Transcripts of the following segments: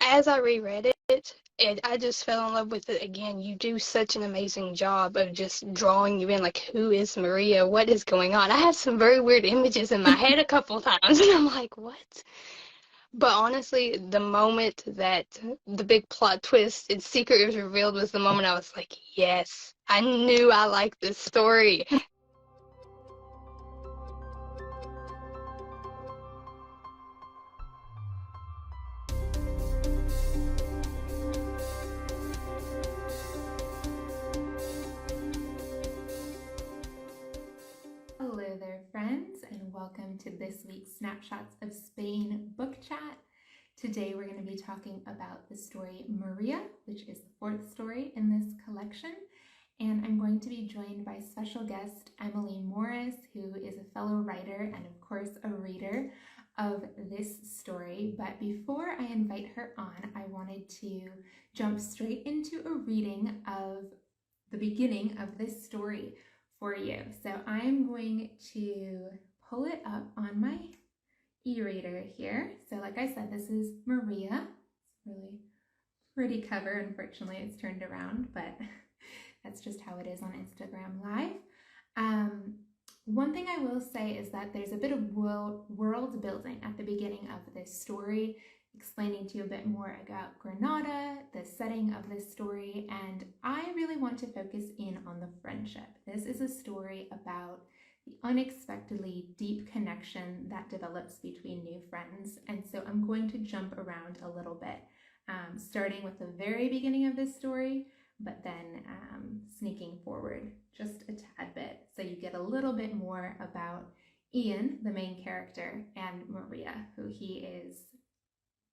as I reread it, I just fell in love with it again. You do such an amazing job of just drawing you in, like, who is Maria? What is going on? I have some very weird images in my head a couple times, and I'm like, what? But honestly, the moment that the big plot twist and secret was revealed was the moment I was like, yes, I knew I liked this story. Hello there, friends, and welcome to this week's Snapshots of Spain book chat. Today we're going to be talking about the story Maria, which is the fourth story in this collection, and I'm going to be joined by special guest Emmalee Morris, who is a fellow writer and of course a reader of this story. But before I invite her on, I wanted to jump straight into a reading of the beginning of this story for you. So I'm going to pull it up on my e-reader here. So like I said, this is Maria. It's a really pretty cover. Unfortunately, it's turned around, but that's just how it is on Instagram Live. One thing I will say is that there's a bit of world building at the beginning of this story, explaining to you a bit more about Granada, the setting of this story, and I really want to focus in on the friendship. This is a story about the unexpectedly deep connection that develops between new friends, and so I'm going to jump around a little bit, starting with the very beginning of this story, but then sneaking forward just a tad bit so you get a little bit more about Ian, the main character, and Maria, who he is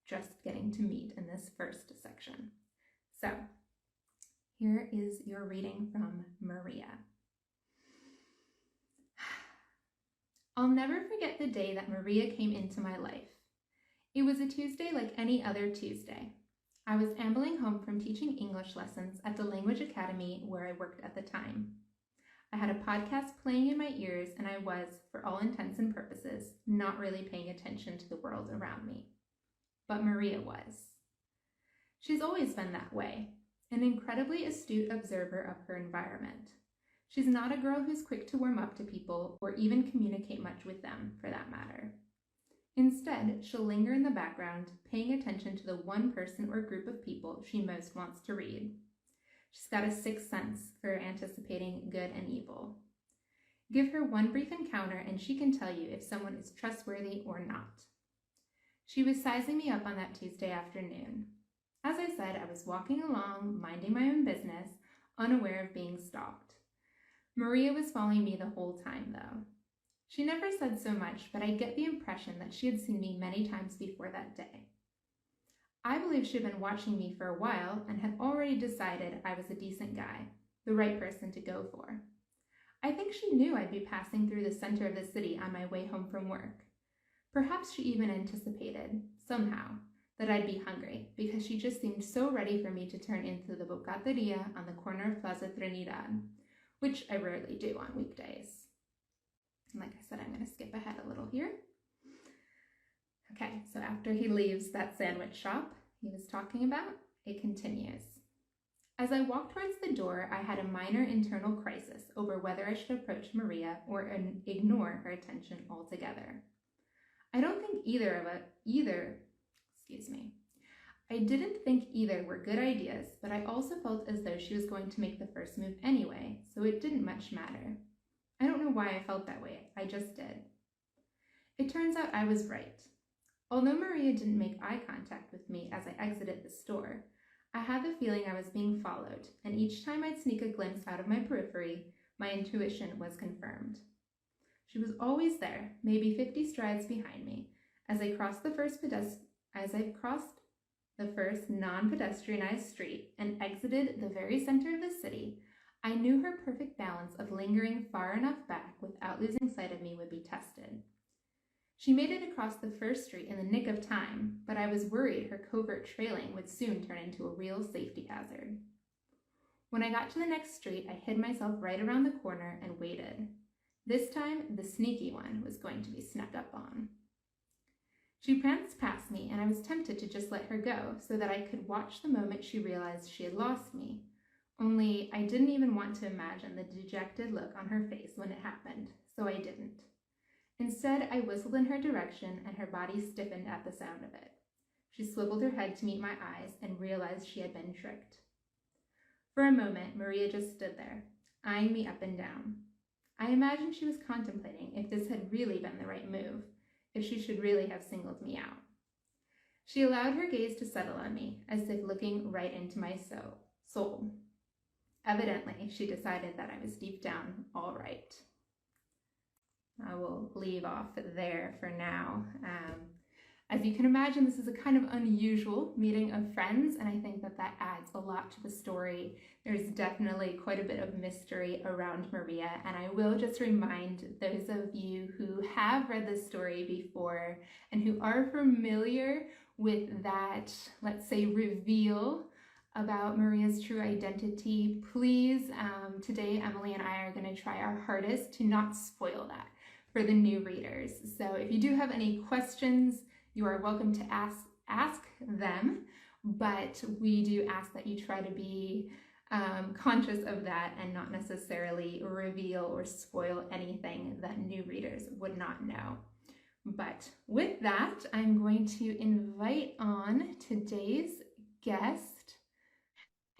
just getting to meet in this first section. So here is your reading from Maria. I'll never forget the day that Maria came into my life. It was a Tuesday like any other Tuesday. I was ambling home from teaching English lessons at the language academy where I worked at the time. I had a podcast playing in my ears and I was, for all intents and purposes, not really paying attention to the world around me. But Maria was. She's always been that way, an incredibly astute observer of her environment. She's not a girl who's quick to warm up to people or even communicate much with them, for that matter. Instead, she'll linger in the background, paying attention to the one person or group of people she most wants to read. She's got a sixth sense for anticipating good and evil. Give her one brief encounter and she can tell you if someone is trustworthy or not. She was sizing me up on that Tuesday afternoon. As I said, I was walking along, minding my own business, unaware of being stalked. Maria was following me the whole time, though. She never said so much, but I get the impression that she had seen me many times before that day. I believe she had been watching me for a while and had already decided I was a decent guy, the right person to go for. I think she knew I'd be passing through the center of the city on my way home from work. Perhaps she even anticipated, somehow, that I'd be hungry, because she just seemed so ready for me to turn into the bocateria on the corner of Plaza Trinidad, which I rarely do on weekdays. And like I said, I'm going to skip ahead a little here. Okay, so after he leaves that sandwich shop he was talking about, it continues. As I walked towards the door, I had a minor internal crisis over whether I should approach Maria or ignore her attention altogether. I didn't think either were good ideas, but I also felt as though she was going to make the first move anyway, so it didn't much matter. I don't know why I felt that way, I just did. It turns out I was right. Although Maria didn't make eye contact with me as I exited the store, I had the feeling I was being followed, and each time I'd sneak a glimpse out of my periphery, my intuition was confirmed. She was always there, maybe 50 strides behind me, as I crossed the first non-pedestrianized street and exited the very center of the city. I knew her perfect balance of lingering far enough back without losing sight of me would be tested. She made it across the first street in the nick of time, but I was worried her covert trailing would soon turn into a real safety hazard. When I got to the next street, I hid myself right around the corner and waited. This time, the sneaky one was going to be snuck up on. She pranced past me, and I was tempted to just let her go so that I could watch the moment she realized she had lost me. Only I didn't even want to imagine the dejected look on her face when it happened, so I didn't. Instead, I whistled in her direction, and her body stiffened at the sound of it. She swiveled her head to meet my eyes and realized she had been tricked. For a moment, Maria just stood there, eyeing me up and down. I imagined she was contemplating if this had really been the right move, if she should really have singled me out. She allowed her gaze to settle on me, as if looking right into my soul. Evidently, she decided that I was deep down all right. I will leave off there for now. As you can imagine, this is a kind of unusual meeting of friends, and I think that that adds a lot to the story. There's definitely quite a bit of mystery around Maria, and I will just remind those of you who have read this story before and who are familiar with that, let's say, reveal about Maria's true identity, please, today Emmalee and I are going to try our hardest to not spoil that for the new readers. So if you do have any questions, you are welcome to ask them, but we do ask that you try to be conscious of that and not necessarily reveal or spoil anything that new readers would not know. But with that, I'm going to invite on today's guest,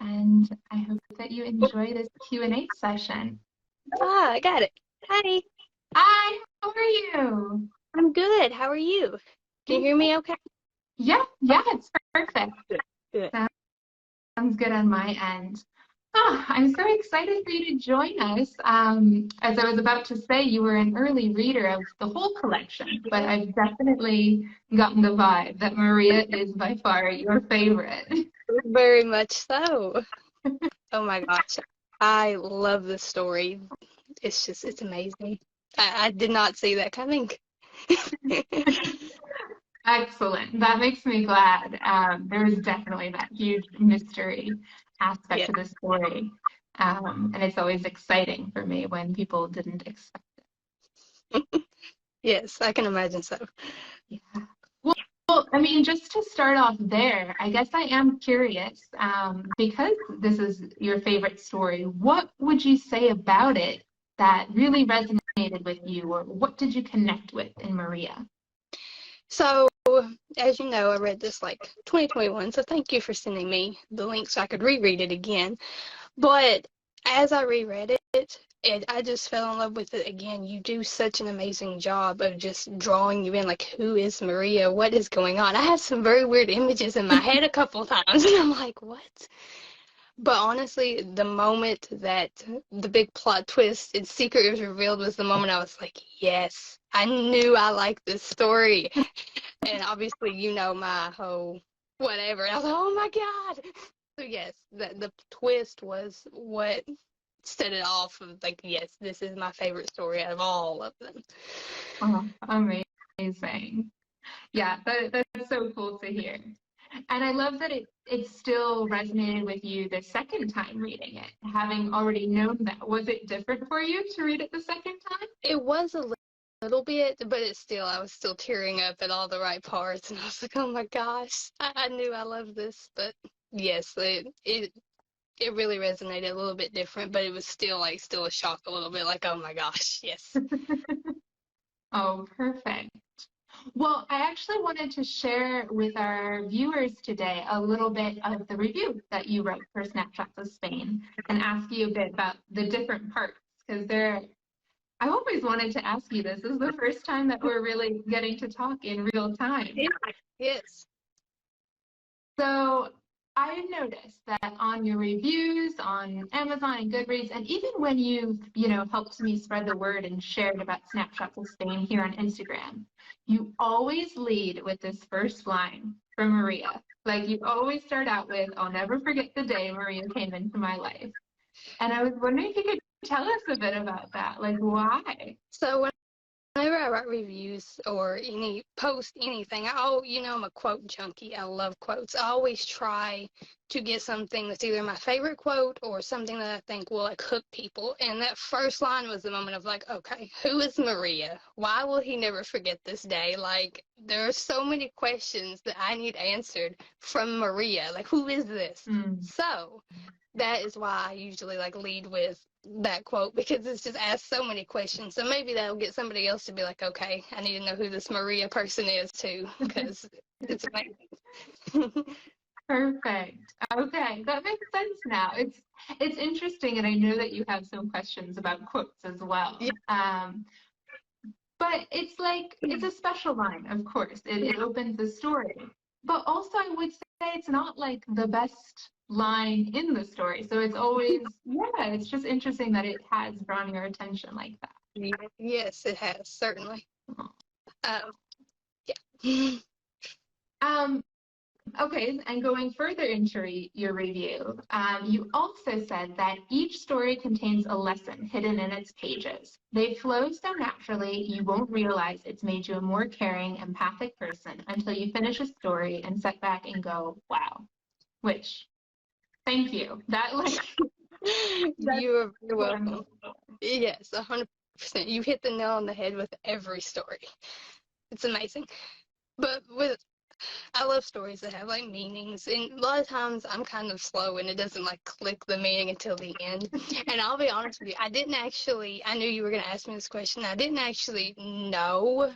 and I hope that you enjoy this Q&A session. I got it. Hi. Hi, how are you? I'm good. How are you? Can you hear me okay? Yeah, it's perfect. Good. Sounds good on my end. Oh, I'm so excited for you to join us. As I was about to say, you were an early reader of the whole collection, but I've definitely gotten the vibe that Maria is by far your favorite. Very much so. Oh my gosh. I love this story. It's amazing. I did not see that coming. Excellent. That makes me glad. There is definitely that huge mystery aspect Yeah. to the story. And it's always exciting for me when people didn't expect it. Yes, I can imagine so. Yeah. Well, I mean, just to start off there, I guess I am curious, because this is your favorite story, what would you say about it that really resonated with you, or what did you connect with in Maria? So, as you know, I read this like 2021, so thank you for sending me the link so I could reread it again. But as I reread it, I just fell in love with it again. You do such an amazing job of just drawing you in, like, who is Maria? What is going on? I had some very weird images in my head a couple times, and I'm like, what? But honestly, the moment that the big plot twist and secret was revealed was the moment I was like, yes, I knew I liked this story. And obviously, you know, my whole whatever. And I was like, oh my God. So yes, the twist was what set it off of like, yes, this is my favorite story out of all of them. Oh, amazing. Yeah, that's so cool to hear. And I love that it still resonated with you the second time reading it, having already known that. Was it different for you to read it the second time? It was a little bit, but I was still tearing up at all the right parts, and I was like, oh my gosh, I knew I loved this, but yes, it really resonated a little bit different, but it was still a shock a little bit, like, oh my gosh, yes. Oh, perfect. Well, I actually wanted to share with our viewers today a little bit of the review that you wrote for Snapshots of Spain and ask you a bit about the different parts, because I've always wanted to ask you this. This is the first time that we're really getting to talk in real time. Yes. So I've noticed that on your reviews on Amazon and Goodreads, and even when you've, helped me spread the word and shared about Snapshots of Spain here on Instagram, you always lead with this first line from Maria. Like, you always start out with, "I'll never forget the day Maria came into my life." And I was wondering if you could tell us a bit about that. Like, why? So whenever I write reviews or post anything, I'm a quote junkie. I love quotes. I always try to get something that's either my favorite quote or something that I think will like hook people. And that first line was the moment of like, okay, who is Maria? Why will he never forget this day? Like, there are so many questions that I need answered from Maria. Like, who is this? So that is why I usually like lead with that quote, because it's just asked so many questions. So maybe that'll get somebody else to be like, okay, I need to know who this Maria person is too, because it's amazing. Perfect. Okay, that makes sense now. It's interesting, and I know that you have some questions about quotes as well. Yeah. But it's like it's a special line, of course. It opens the story. But also I would say it's not like the best line in the story. So it's always, yeah, it's just interesting that it has drawn your attention like that. Yes, it has, certainly. Oh. Yeah. Okay, and going further into your review, you also said that each story contains a lesson hidden in its pages. They flow so naturally, you won't realize it's made you a more caring, empathic person until you finish a story and sit back and go, wow. Which, thank you. That, like, You are very welcome. Yes, 100%. You hit the nail on the head with every story. It's amazing. But I love stories that have like meanings, and a lot of times I'm kind of slow and it doesn't like click the meaning until the end. And I'll be honest with you, I knew you were going to ask me this question. I didn't actually know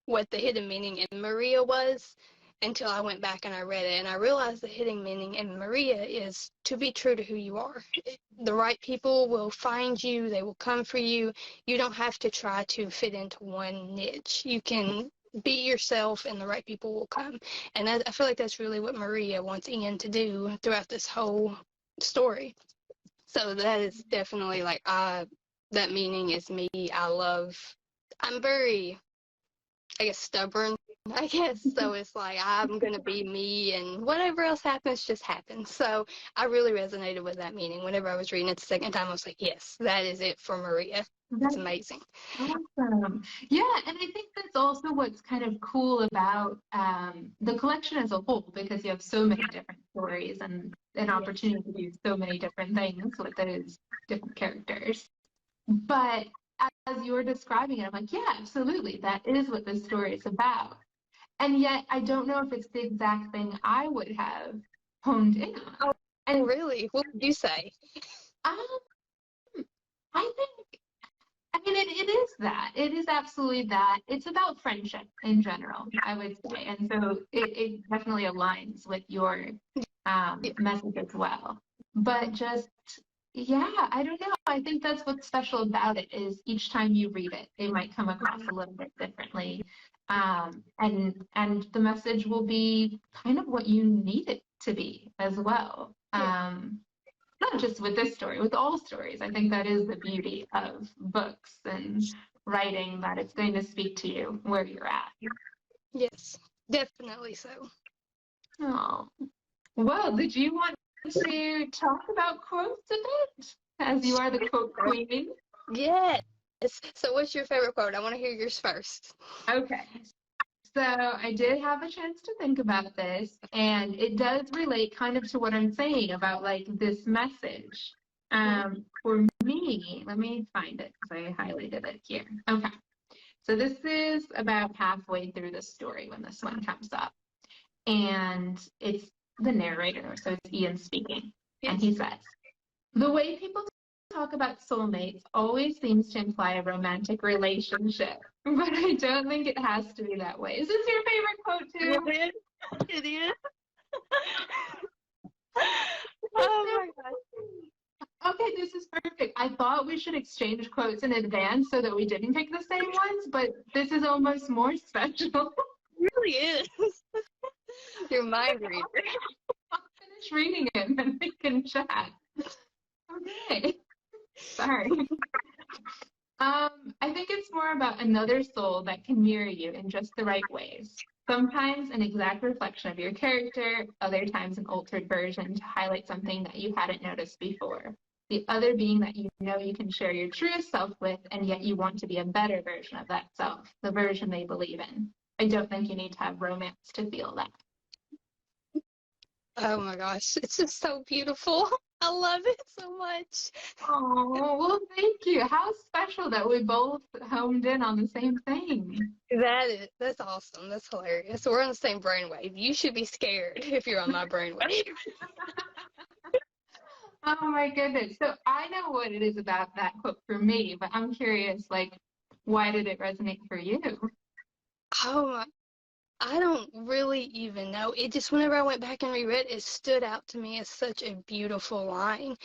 what the hidden meaning in Maria was until I went back and I read it, and I realized the hidden meaning in Maria is to be true to who you are. The right people will find you, they will come for you. You don't have to try to fit into one niche. You can be yourself and the right people will come. And I feel like that's really what Maria wants Ian to do throughout this whole story. So that is definitely like, that meaning is me. I'm very, I guess, stubborn, I guess. So it's like, I'm going to be me, and whatever else happens, just happens. So I really resonated with that meaning. Whenever I was reading it the second time, I was like, yes, that is it for Maria. It's amazing. Awesome. Yeah, and I think that's also what's kind of cool about the collection as a whole, because you have so many different stories and an opportunity to do so many different things with those different characters. But as you were describing it, I'm like, yeah, absolutely, that is what this story is about. And yet, I don't know if it's the exact thing I would have honed in on. Oh, and really? What would you say? um, I think, I mean, it is that. It is absolutely that. It's about friendship in general, I would say. And so it definitely aligns with your message as well. But just, yeah, I don't know. I think that's what's special about it is each time you read it, it might come across a little bit differently. And the message will be kind of what you need it to be as well. Not just with this story, with all stories. I think that is the beauty of books and writing, that it's going to speak to you where you're at. Yes, definitely so. Oh, well, did you want to talk about quotes a bit, as you are the quote queen? Yes. So what's your favorite quote? I want to hear yours first. Okay. So I did have a chance to think about this, and it does relate kind of to what I'm saying about like this message. For me, let me find it because I highlighted it here. Okay. So this is about halfway through the story when this one comes up. And it's the narrator, so it's Ian speaking. And he says, the way people talk about soulmates always seems to imply a romantic relationship, but I don't think it has to be that way. Is this your favorite quote too? It is. Oh my gosh. Okay, this is perfect. I thought we should exchange quotes in advance so that we didn't pick the same ones, but this is almost more special. It really is. Your mind reader. I'll finish reading it and then we can chat. Okay. Sorry. I think it's more about another soul that can mirror you in just the right ways. Sometimes an exact reflection of your character, other times an altered version to highlight something that you hadn't noticed before. The other being that you know you can share your truest self with, and yet you want to be a better version of that self, the version they believe in. I don't think you need to have romance to feel that. Oh my gosh, it's just so beautiful. I love it so much. Oh, well, thank you. How special that we both homed in on the same thing. That's awesome. That's hilarious. We're on the same brainwave. You should be scared if you're on my brainwave. Oh my goodness. So I know what it is about that quote for me, but I'm curious, like, why did it resonate for you? Oh my, I don't really even know. It just, whenever I went back and reread it, it stood out to me as such a beautiful line.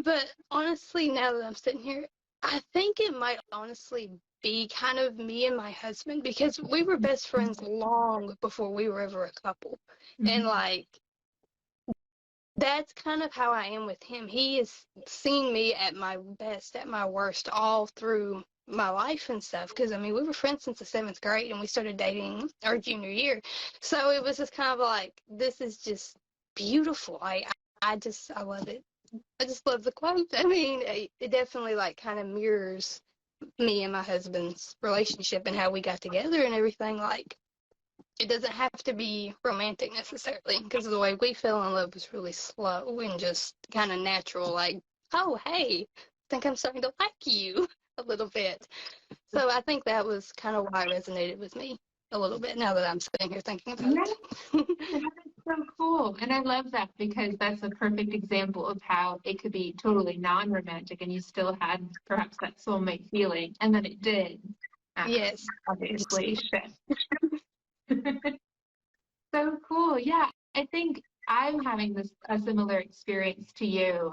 But honestly, now that I'm sitting here, I think it might honestly be kind of me and my husband, because we were best friends long before we were ever a couple. And Mhm. like, that's kind of how I am with him. He has seen me at my best, at my worst, all through my life and stuff. Because, I mean, we were friends since the seventh grade and we started dating our junior year. So it was just kind of like, this is just beautiful. I love it. I just love the quote. I mean, it definitely like kind of mirrors me and my husband's relationship and how we got together and everything. Like, it doesn't have to be romantic necessarily, because the way we fell in love was really slow and just kind of natural, like, oh, hey, I think I'm starting to like you a little bit. So I think that was kind of why it resonated with me a little bit now that I'm sitting here thinking about Yeah, it. that is so cool. And I love that because that's a perfect example of how it could be totally non-romantic and you still had perhaps that soulmate feeling. And then it did, Yes. obviously, shift. So cool. Yeah, I think I'm having a similar experience to you,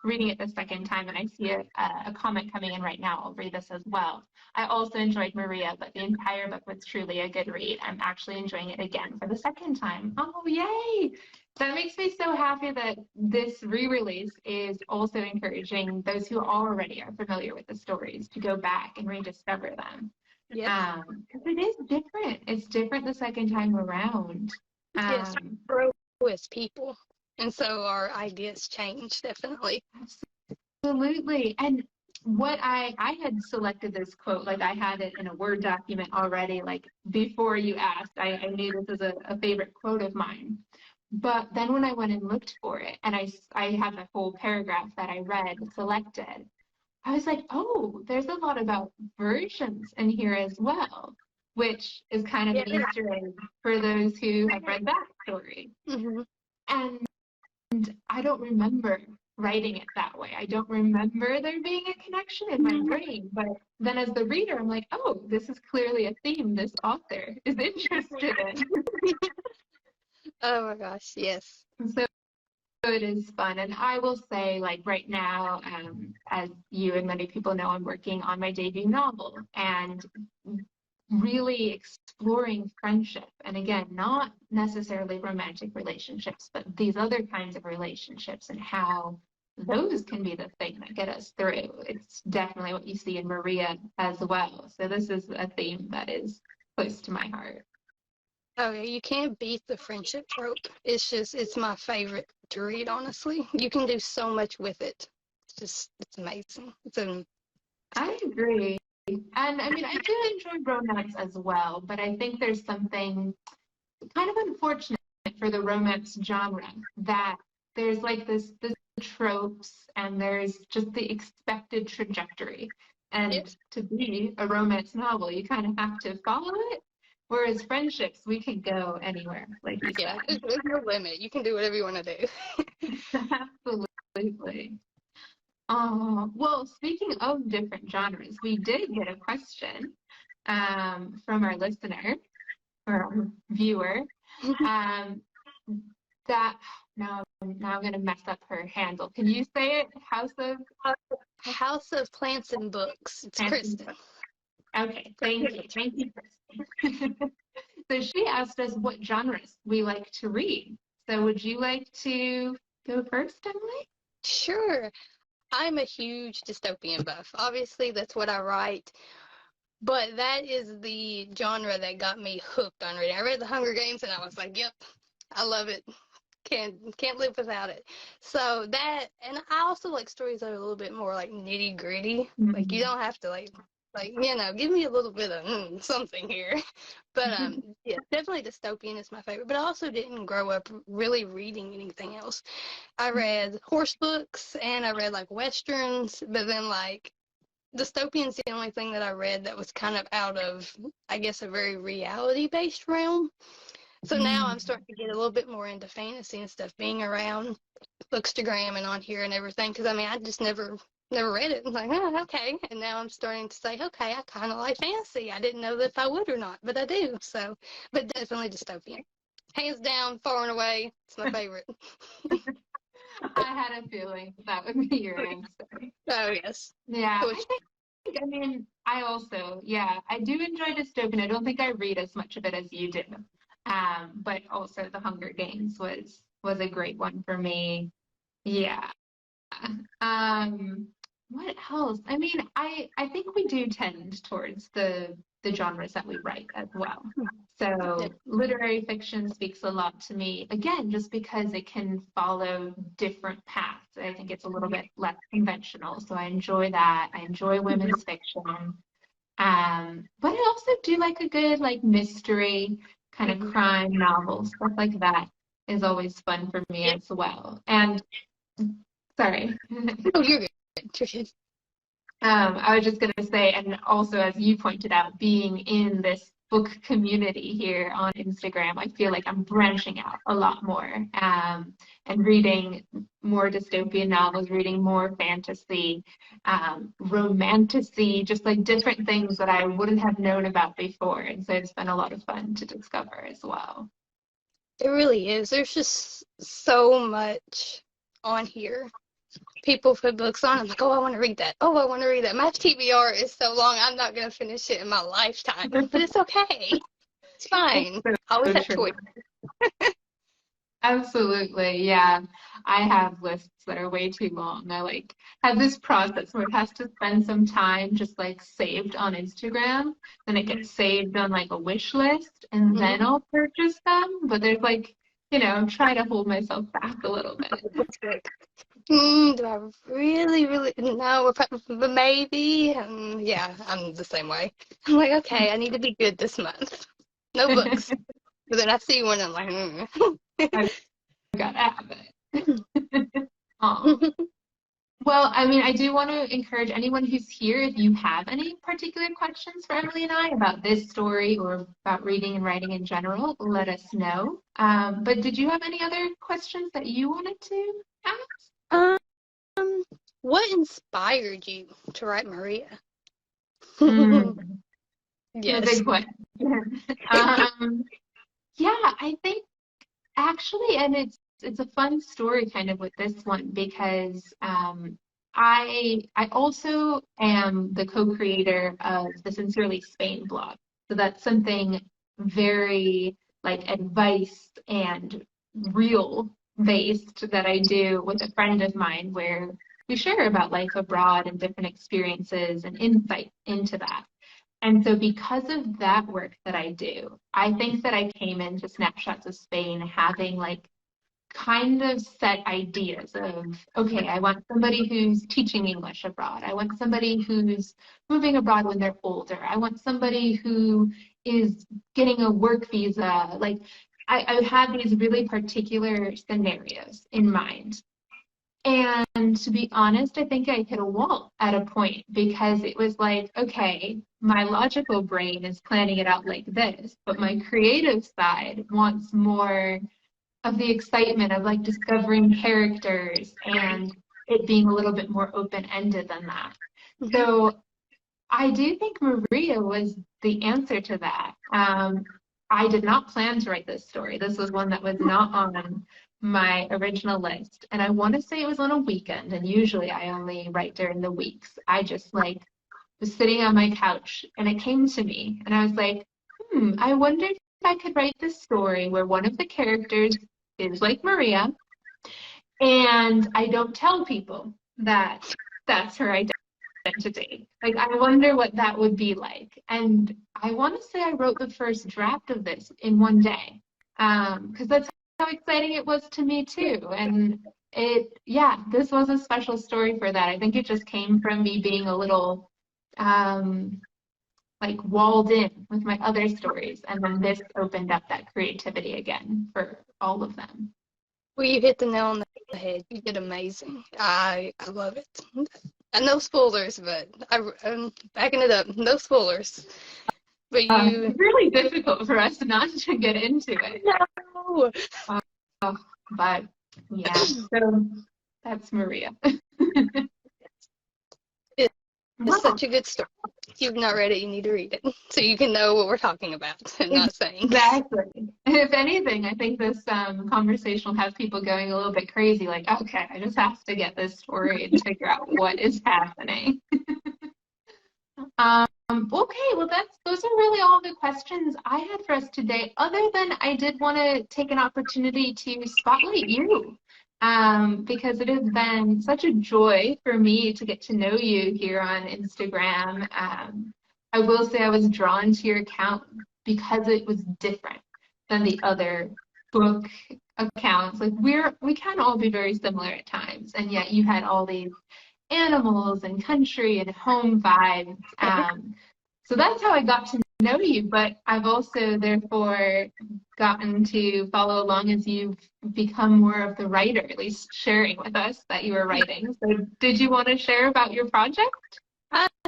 reading it the second time, and I see a comment coming in right now. I'll read this as well. I also enjoyed Maria, but the entire book was truly a good read. I'm actually enjoying it again for the second time. Oh, yay! That makes me so happy that this re-release is also encouraging those who already are familiar with the stories to go back and rediscover them. Yes. Because it is different. It's different the second time around. Yes. Um, Grow as people. And so our ideas change, definitely. Absolutely. And what I had selected this quote, like I had it in a Word document already, like before you asked, I knew this was a favorite quote of mine. But then when I went and looked for it, and I have a whole paragraph that I read selected, I was like, oh, there's a lot about versions in here as well, which is kind of Yeah. an Easter egg for those who have read that story. Mm-hmm. And I don't remember writing it that way. I don't remember there being a connection in my brain. But then as the reader, I'm like, oh, this is clearly a theme this author is interested in. Oh my gosh, yes. So it is fun. And I will say, like right now, as you and many people know, I'm working on my debut novel and really exploring friendship. And again, not necessarily romantic relationships, but these other kinds of relationships and how those can be the thing that get us through. It's definitely what you see in Maria as well. So this is a theme that is close to my heart. Oh yeah, you can't beat the friendship trope. It's my favorite to read, honestly. You can do so much with it. It's amazing. I agree. And I mean, I do enjoy romance as well, but I think there's something kind of unfortunate for the romance genre that there's like this tropes and there's just the expected trajectory. And Yes. to be a romance novel, you kind of have to follow it. Whereas friendships, we can go anywhere, like you Yeah, said. there's no limit. You can do whatever you want to do. Absolutely. Well, speaking of different genres, we did get a question from our listener or our viewer. Um, that now I'm gonna mess up her handle. Can you say it? House of Plants and Books. It's Fancy Kristen. Books. Okay, thank you, Kristen. So she asked us what genres we like to read. So would you like to go first, Emily? Sure. I'm a huge dystopian buff. Obviously, that's what I write. But that is the genre that got me hooked on reading. I read The Hunger Games and I was like, yep, I love it. Can't live without it. So that, and I also like stories that are a little bit more like nitty gritty. Like, you Mhm. don't have to like Like, give me a little bit of something here. But yeah, definitely dystopian is my favorite. But I also didn't grow up really reading anything else. I read horse books and I read like westerns, but then like dystopian's the only thing that I read that was kind of out of, I guess, a very reality-based realm. So now I'm starting to get a little bit more into fantasy and stuff, being around Bookstagram and on here and everything. Because I mean, I just never read it. I'm like, oh, okay. And now I'm starting to say, okay, I kind of like fantasy. I didn't know if I would or not, but I do. So, but definitely dystopian. Hands down, far and away, it's my favorite. I had a feeling that would be your answer. Oh, yes. Yeah, I mean, I also, yeah, I do enjoy dystopian. I don't think I read as much of it as you do. But also The Hunger Games was a great one for me. Yeah. Um, what else? I mean, I think we do tend towards the genres that we write as well. So literary fiction speaks a lot to me, again, just because it can follow different paths. I think it's a little bit less conventional. So I enjoy that. I enjoy women's fiction. But I also do like a good like mystery, kind of crime novel, stuff like that is always fun for me as well. And sorry. Oh, you're good. You're good. I was just going to say, and also as you pointed out, being in this book community here on Instagram, I feel like I'm branching out a lot more and reading more dystopian novels, reading more fantasy, romantasy, just like different things that I wouldn't have known about before. And so it's been a lot of fun to discover as well. It really is. There's just so much on here. People put books on. I'm like, oh, I want to read that. Oh, I want to read that. My TBR is so long, I'm not going to finish it in my lifetime. But it's okay. It's fine. So I always have choice. Absolutely, yeah. I have lists that are way too long. I like have this process where it has to spend some time just like saved on Instagram, then it gets saved on like a wish list, and then I'll purchase them. But there's like, try to hold myself back a little bit. Do I really, really? No, but maybe. Yeah, I'm the same way. I'm like, okay, I need to be good this month. No books. But then I see one, and I'm like, I've got to have it. Well, I mean, I do want to encourage anyone who's here, if you have any particular questions for Emmalee and I about this story or about reading and writing in general, let us know. But did you have any other questions that you wanted to ask? What inspired you to write Maria? Yes. A big question. Yeah, I think actually, and it's a fun story kind of with this one because I also am the co-creator of the Sincerely Spain blog. So that's something very like advice and real based that I do with a friend of mine where we share about life abroad and different experiences and insight into that. And so because of that work that I do, I think that I came into Snapshots of Spain having like kind of set ideas of, okay, I want somebody who's teaching English abroad. I want somebody who's moving abroad when they're older. I want somebody who is getting a work visa. Like I had these really particular scenarios in mind. And to be honest, I think I hit a wall at a point because it was like, okay, my logical brain is planning it out like this, but my creative side wants more of the excitement of like discovering characters and it being a little bit more open-ended than that. So I do think Maria was the answer to that. I did not plan to write this story. This was one that was not on my original list. And I want to say it was on a weekend, and usually I only write during the weeks. I just like was sitting on my couch and it came to me and I was like, I wonder if I could write this story where one of the characters is like Maria and I don't tell people that that's her identity. Like, I wonder what that would be like. And I want to say I wrote the first draft of this in one day because that's how exciting it was to me too. And this was a special story for that. I think it just came from me being a little like walled in with my other stories, and then this opened up that creativity again for all of them. Well, you hit the nail on the head. You did amazing. I love it. No spoilers, but I'm backing it up. No spoilers. But you. It's really difficult for us not to get into it. No. But yeah, so that's Maria. It's such a good story. If you've not read it, you need to read it so you can know what we're talking about and not saying. Exactly. If anything, I think this conversation will have people going a little bit crazy, like, okay, I just have to get this story and figure out what is happening. Okay, well, those are really all the questions I had for us today, other than I did want to take an opportunity to spotlight you. Because it has been such a joy for me to get to know you here on Instagram. I will say I was drawn to your account because it was different than the other book accounts. Like we can all be very similar at times, and yet you had all these animals and country and home vibes. So that's how I got to know you, but I've also therefore gotten to follow along as you've become more of the writer, at least sharing with us that you were writing. So did you want to share about your project?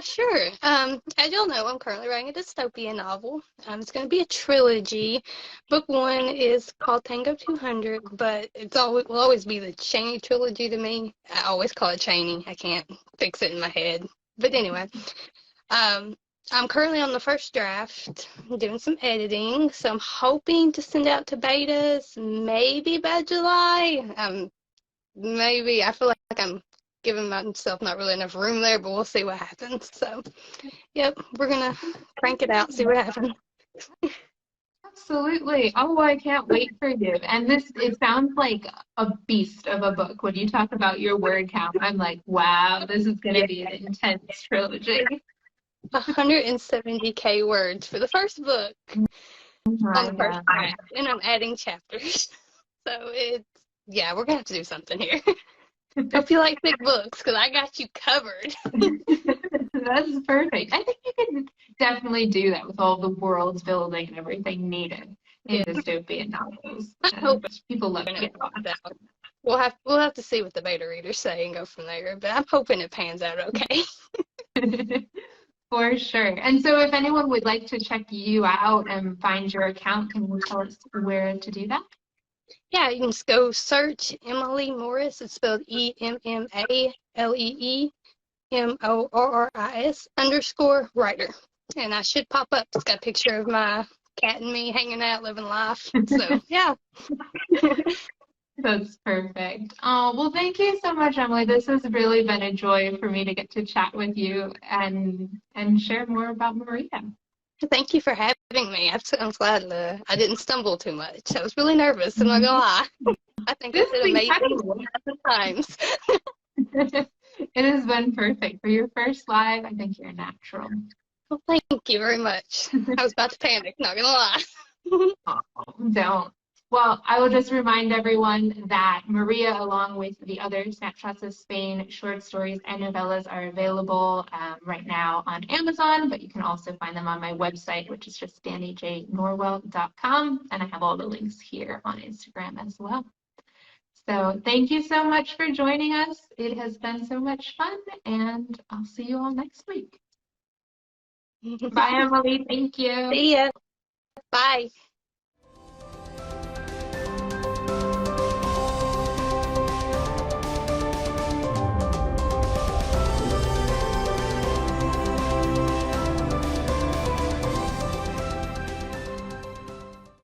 Sure. As you'll know, I'm currently writing a dystopian novel. It's going to be a trilogy. Book 1 is called Tango 200, but will always be the Chaney trilogy to me. I always call it Chaney. I can't fix it in my head. But anyway, I'm currently on the first draft, doing some editing, so I'm hoping to send out to betas maybe by July. Maybe I feel like I'm giving myself not really enough room there, but we'll see what happens. So, yep, we're gonna crank it out, see what happens. Absolutely. Oh, I can't wait for you. And it sounds like a beast of a book. When you talk about your word count, I'm like, wow, this is going to be an intense trilogy. 170K words for the first book on the first draft, and I'm adding chapters. So we're gonna have to do something here. Hope you like big books, because I got you covered. That's perfect. I think you can definitely do that with all the world building and everything needed in dystopian novels. I hope people love it. We'll have to see what the beta readers say and go from there, but I'm hoping it pans out okay. For sure. And so if anyone would like to check you out and find your account, can you tell us where to do that? Yeah, you can just go search Emmalee Morris. It's spelled EMMALEEMORRIS _writer. And I should pop up. It's got a picture of my cat and me hanging out, living life. So, yeah. That's perfect. Oh, well, thank you so much, Emmalee. This has really been a joy for me to get to chat with you and share more about Maria. Thank you for having me. I'm glad I didn't stumble too much. I was really nervous, I'm not gonna lie. I think I did amazing times. It has been perfect. For your first live, I think you're natural. Well, thank you very much. I was about to panic, not gonna lie. Oh, don't. Well, I will just remind everyone that Maria, along with the other Snapshots of Spain short stories and novellas, are available right now on Amazon, but you can also find them on my website, which is just dannyjnorwell.com, and I have all the links here on Instagram as well. So thank you so much for joining us. It has been so much fun, and I'll see you all next week. Bye, Emmalee. Thank you. See ya. Bye.